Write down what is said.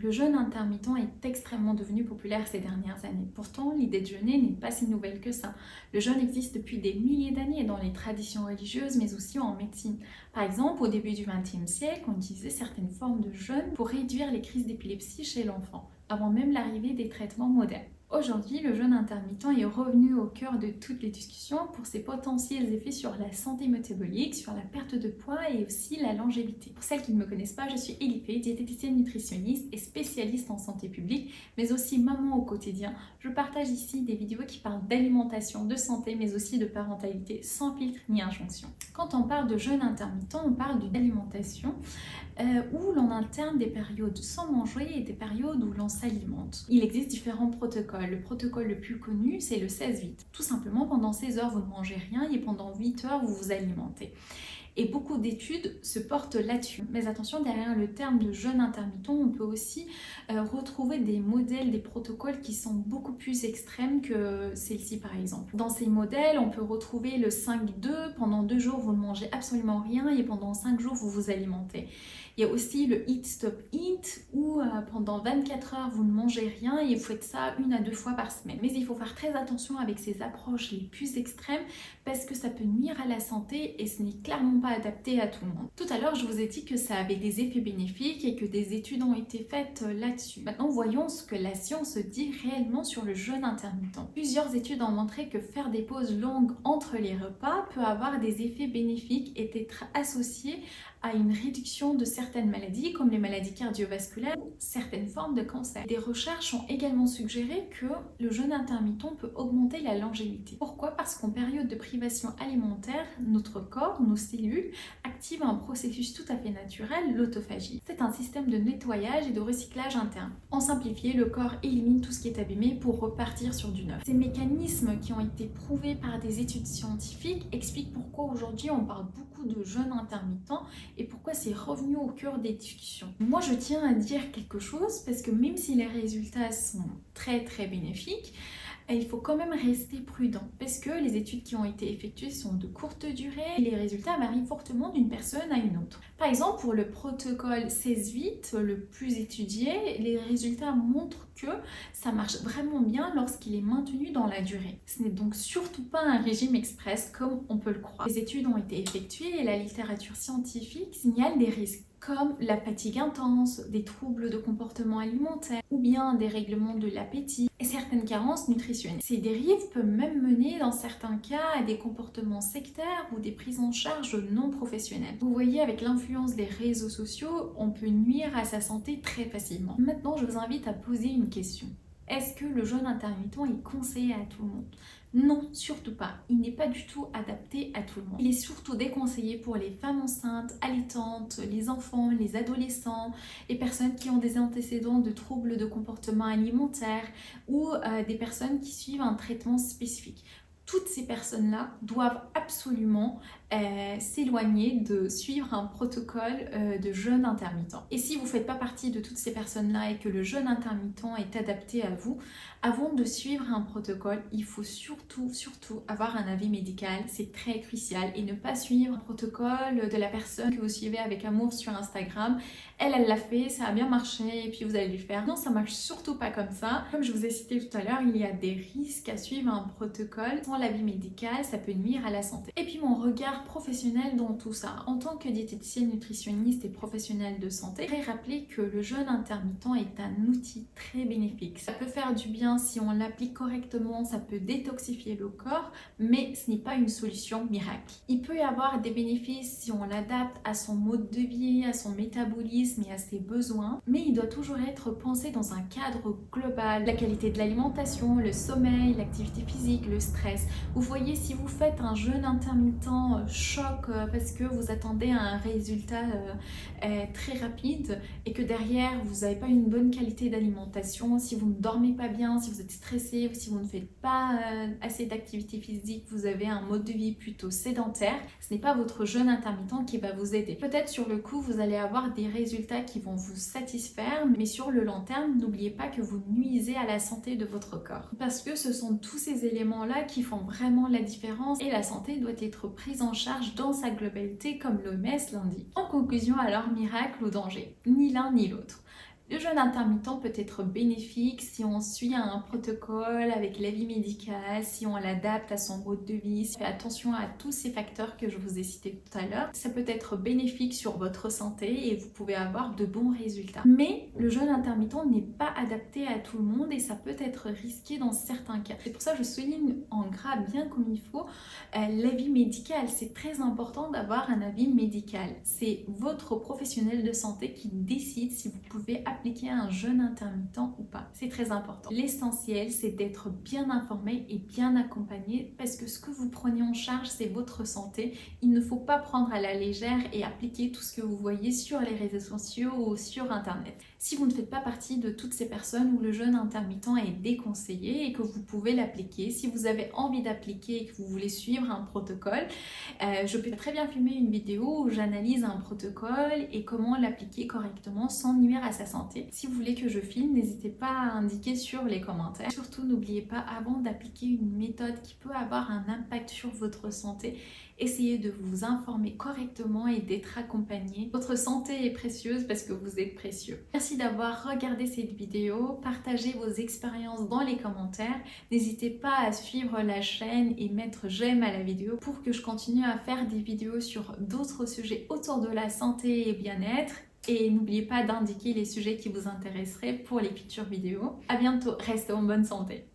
Le jeûne intermittent est extrêmement devenu populaire ces dernières années. Pourtant, l'idée de jeûner n'est pas si nouvelle que ça. Le jeûne existe depuis des milliers d'années dans les traditions religieuses, mais aussi en médecine. Par exemple, au début du XXe siècle, on utilisait certaines formes de jeûne pour réduire les crises d'épilepsie chez l'enfant, avant même l'arrivée des traitements modernes. Aujourd'hui, le jeûne intermittent est revenu au cœur de toutes les discussions pour ses potentiels effets sur la santé métabolique, sur la perte de poids et aussi la longévité. Pour celles qui ne me connaissent pas, je suis Elifé, diététicienne nutritionniste et spécialiste en santé publique, mais aussi maman au quotidien. Je partage ici des vidéos qui parlent d'alimentation, de santé, mais aussi de parentalité, sans filtre ni injonction. Quand on parle de jeûne intermittent, on parle d'une alimentation où l'on alterne des périodes sans manger et des périodes où l'on s'alimente. Il existe différents protocoles. Le protocole le plus connu, c'est le 16-8. Tout simplement, pendant 16 heures, vous ne mangez rien et pendant 8 heures, vous vous alimentez. Et beaucoup d'études se portent là-dessus. Mais attention, derrière le terme de jeûne intermittent, on peut aussi retrouver des modèles, des protocoles qui sont beaucoup plus extrêmes que celle-ci par exemple. Dans ces modèles, on peut retrouver le 5-2, pendant 2 jours vous ne mangez absolument rien et pendant 5 jours vous vous alimentez. Il y a aussi le Eat Stop Eat où pendant 24 heures vous ne mangez rien et vous faites ça 1 à 2 fois par semaine. Mais il faut faire très attention avec ces approches les plus extrêmes parce que ça peut nuire à la santé et ce n'est clairement pas adapté à tout le monde. Tout à l'heure je vous ai dit que ça avait des effets bénéfiques et que des études ont été faites là-dessus. Maintenant voyons ce que la science dit réellement sur le jeûne intermittent. Plusieurs études ont montré que faire des pauses longues entre les repas peut avoir des effets bénéfiques et être associé à une réduction de certaines maladies comme les maladies cardiovasculaires ou certaines formes de cancer. Des recherches ont également suggéré que le jeûne intermittent peut augmenter la longévité. Pourquoi? Parce qu'en période de privation alimentaire, notre corps, nos cellules, activent un processus tout à fait naturel, l'autophagie. C'est un système de nettoyage et de recyclage interne. En simplifié, le corps élimine tout ce qui est abîmé pour repartir sur du neuf. Ces mécanismes qui ont été prouvés par des études scientifiques expliquent pourquoi aujourd'hui on parle beaucoup de jeûne intermittent et pourquoi c'est revenu au cœur des discussions. Moi je tiens à dire quelque chose parce que même si les résultats sont très bénéfiques, il faut quand même rester prudent parce que les études qui ont été effectuées sont de courte durée et les résultats varient fortement d'une personne à une autre. Par exemple, pour le protocole 16-8, le plus étudié, les résultats montrent que ça marche vraiment bien lorsqu'il est maintenu dans la durée. Ce n'est donc surtout pas un régime express comme on peut le croire. Les études ont été effectuées et la littérature scientifique signale des risques comme la fatigue intense, des troubles de comportement alimentaire ou bien des règlements de l'appétit et certaines carences nutritionnelles. Ces dérives peuvent même mener dans certains cas à des comportements sectaires ou des prises en charge non professionnelles. Vous voyez, avec l'influence des réseaux sociaux, on peut nuire à sa santé très facilement. Maintenant, je vous invite à poser une question. Est-ce que le jeûne intermittent est conseillé à tout le monde? Non, surtout pas. Il n'est pas du tout adapté à tout le monde. Il est surtout déconseillé pour les femmes enceintes, allaitantes, les enfants, les adolescents, les personnes qui ont des antécédents de troubles de comportement alimentaire ou des personnes qui suivent un traitement spécifique. Toutes ces personnes-là doivent absolument s'éloigner de suivre un protocole de jeûne intermittent. Et si vous ne faites pas partie de toutes ces personnes-là et que le jeûne intermittent est adapté à vous, avant de suivre un protocole, il faut surtout avoir un avis médical, c'est très crucial, et ne pas suivre un protocole de la personne que vous suivez avec amour sur Instagram. Elle l'a fait, ça a bien marché et puis vous allez lui faire. Non, ça marche surtout pas comme ça. Comme je vous ai cité tout à l'heure, il y a des risques à suivre un protocole sans l'avis médical, ça peut nuire à la santé. Et puis mon regard professionnel dans tout ça. En tant que diététicienne nutritionniste et professionnelle de santé, je voudrais rappeler que le jeûne intermittent est un outil très bénéfique. Ça peut faire du bien si on l'applique correctement, ça peut détoxifier le corps, mais ce n'est pas une solution miracle. Il peut y avoir des bénéfices si on l'adapte à son mode de vie, à son métabolisme et à ses besoins, mais il doit toujours être pensé dans un cadre global. La qualité de l'alimentation, le sommeil, l'activité physique, le stress. Vous voyez, si vous faites un jeûne intermittent choc parce que vous attendez un résultat très rapide et que derrière vous n'avez pas une bonne qualité d'alimentation, si vous ne dormez pas bien, si vous êtes stressé, si vous ne faites pas assez d'activité physique, vous avez un mode de vie plutôt sédentaire, ce n'est pas votre jeûne intermittent qui va vous aider. Peut-être sur le coup vous allez avoir des résultats qui vont vous satisfaire, mais sur le long terme, n'oubliez pas que vous nuisez à la santé de votre corps. Parce que ce sont tous ces éléments-là qui font vraiment la différence et la santé doit être prise en charge dans sa globalité comme l'OMS l'indique. En conclusion, alors, miracle ou danger? Ni l'un ni l'autre. Le jeûne intermittent peut être bénéfique si on suit un protocole avec l'avis médical, si on l'adapte à son mode de vie, si on fait attention à tous ces facteurs que je vous ai cités tout à l'heure. Ça peut être bénéfique sur votre santé et vous pouvez avoir de bons résultats. Mais le jeûne intermittent n'est pas adapté à tout le monde et ça peut être risqué dans certains cas. C'est pour ça que je souligne en gras bien comme il faut l'avis médical. C'est très important d'avoir un avis médical. C'est votre professionnel de santé qui décide si vous pouvez appliquer un jeûne intermittent ou pas. C'est très important. L'essentiel, c'est d'être bien informé et bien accompagné parce que ce que vous prenez en charge, c'est votre santé. Il ne faut pas prendre à la légère et appliquer tout ce que vous voyez sur les réseaux sociaux ou sur Internet. Si vous ne faites pas partie de toutes ces personnes où le jeûne intermittent est déconseillé et que vous pouvez l'appliquer, si vous avez envie d'appliquer et que vous voulez suivre un protocole, je peux très bien filmer une vidéo où j'analyse un protocole et comment l'appliquer correctement sans nuire à sa santé. Si vous voulez que je filme, n'hésitez pas à indiquer sur les commentaires. Surtout, n'oubliez pas, avant d'appliquer une méthode qui peut avoir un impact sur votre santé, essayez de vous informer correctement et d'être accompagné. Votre santé est précieuse parce que vous êtes précieux. Merci d'avoir regardé cette vidéo. Partagez vos expériences dans les commentaires. N'hésitez pas à suivre la chaîne et mettre j'aime à la vidéo pour que je continue à faire des vidéos sur d'autres sujets autour de la santé et bien-être. Et n'oubliez pas d'indiquer les sujets qui vous intéresseraient pour les futures vidéos. À bientôt, restez en bonne santé.